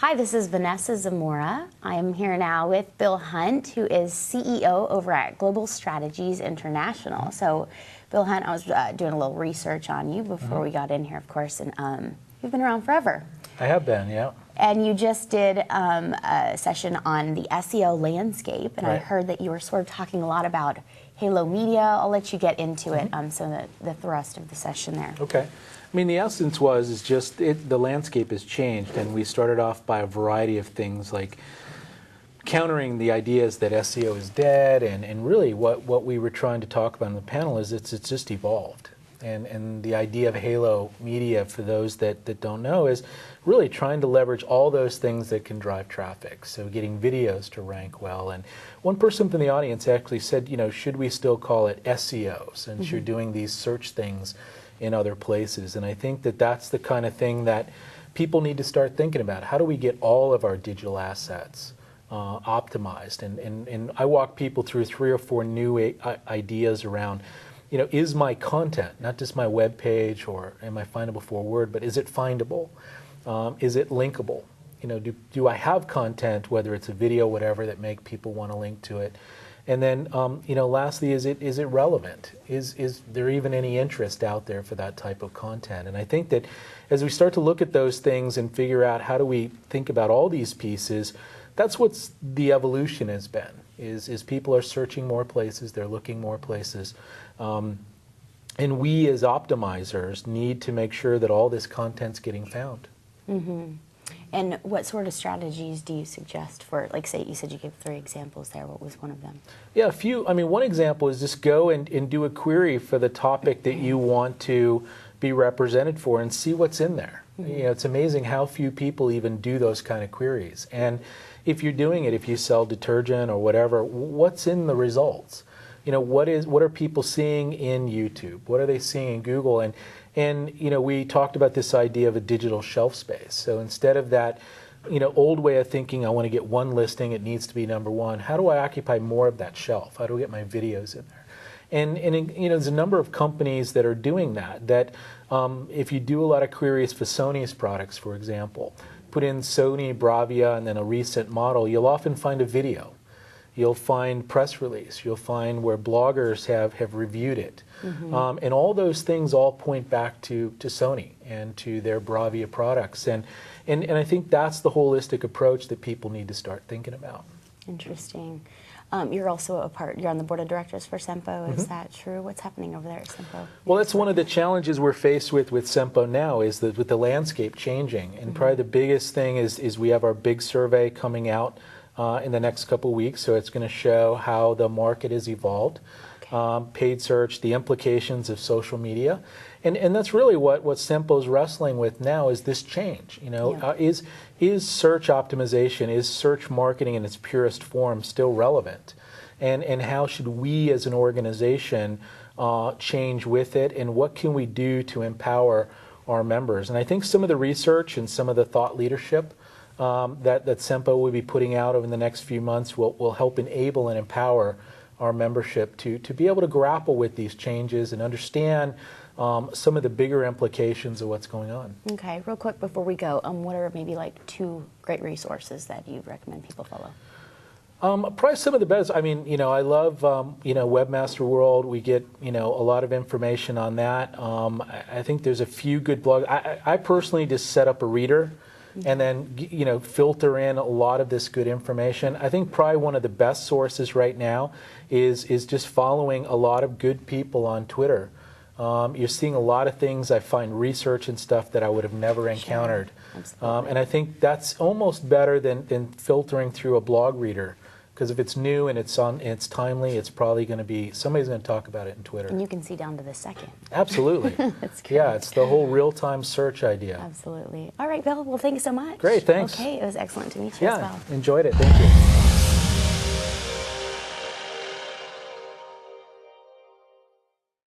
Hi, this is Vanessa Zamora. I am here now with Bill Hunt, who is CEO over at Global Strategies International. So, Bill Hunt, I was doing a little research on you before we got in here, of course, and you've been around forever. I have been, yeah. And you just did a session on the SEO landscape, and I heard that you were sort of talking a lot about Halo Media. I'll let you get into it, so the thrust of the session there. Okay. I mean, the essence is just the landscape has changed, and we started off by a variety of things like countering the ideas that SEO is dead, and really what we were trying to talk about in the panel is it's just evolved. And the idea of Halo Media, for those that don't know, is really trying to leverage all those things that can drive traffic. So getting videos to rank well. And one person from the audience actually said, should we still call it SEO since you're doing these search things in other places? And I think that that's the kind of thing that people need to start thinking about. How do we get all of our digital assets optimized? And I walk people through 3 or 4 new ideas around, is my content, not just my web page or am I findable for a word, but is it findable? Is it linkable? Do I have content, whether it's a video, whatever, that make people want to link to it? And then, lastly, is it relevant? Is there even any interest out there for that type of content? And I think that as we start to look at those things and figure out how do we think about all these pieces, that's what the evolution has been, is people are searching more places, they're looking more places. And we as optimizers need to make sure that all this content's getting found. And what sort of strategies do you suggest for, like, say, you said you gave 3 examples there. What was one of them? Yeah, a few. I mean, one example is just go and do a query for the topic that you want to be represented for and see what's in there. It's amazing how few people even do those kind of queries. And if you're doing it, if you sell detergent or whatever, what's in the results? What are people seeing in YouTube? What are they seeing in Google? And we talked about this idea of a digital shelf space. So instead of that, old way of thinking, I want to get one listing, it needs to be #1. How do I occupy more of that shelf? How do I get my videos in there? And there's a number of companies that are doing that. If you do a lot of queries for Sony's products, for example, put in Sony Bravia and then a recent model, you'll often find a video. You'll find press release. You'll find where bloggers have reviewed it. And all those things all point back to Sony and to their Bravia products. And I think that's the holistic approach that people need to start thinking about. Interesting. You're also you're on the board of directors for Sempo. Is that true? What's happening over there at Sempo? Well, that's one of the challenges we're faced with Sempo now, is that with the landscape changing. And probably the biggest thing is we have our big survey coming out in the next couple of weeks, so it's going to show how the market has evolved, paid search, the implications of social media, and that's really what Sempo's wrestling with now, is this change. Is search optimization, is search marketing in its purest form still relevant, and how should we as an organization change with it, and what can we do to empower our members? And I think some of the research and some of the thought leadership that Sempo will be putting out over the next few months will help enable and empower our membership to be able to grapple with these changes and understand some of the bigger implications of what's going on. Okay, real quick before we go, what are maybe like 2 great resources that you recommend people follow? Probably some of the best. I mean, I love, Webmaster World. We get, a lot of information on that. I think there's a few good blogs. I personally just set up a reader and then filter in a lot of this good information. I think probably one of the best sources right now is just following a lot of good people on Twitter. You're seeing a lot of things, I find, research and stuff that I would have never encountered. And I think that's almost better than filtering through a blog reader. Because if it's new and it's timely, it's probably going to be, somebody's going to talk about it in Twitter. And you can see down to the second. Absolutely. That's great. Yeah, it's the whole real-time search idea. Absolutely. All right, Bill, well, thank you so much. Great, thanks. Okay, it was excellent to meet you as well. Yeah, enjoyed it. Thank you.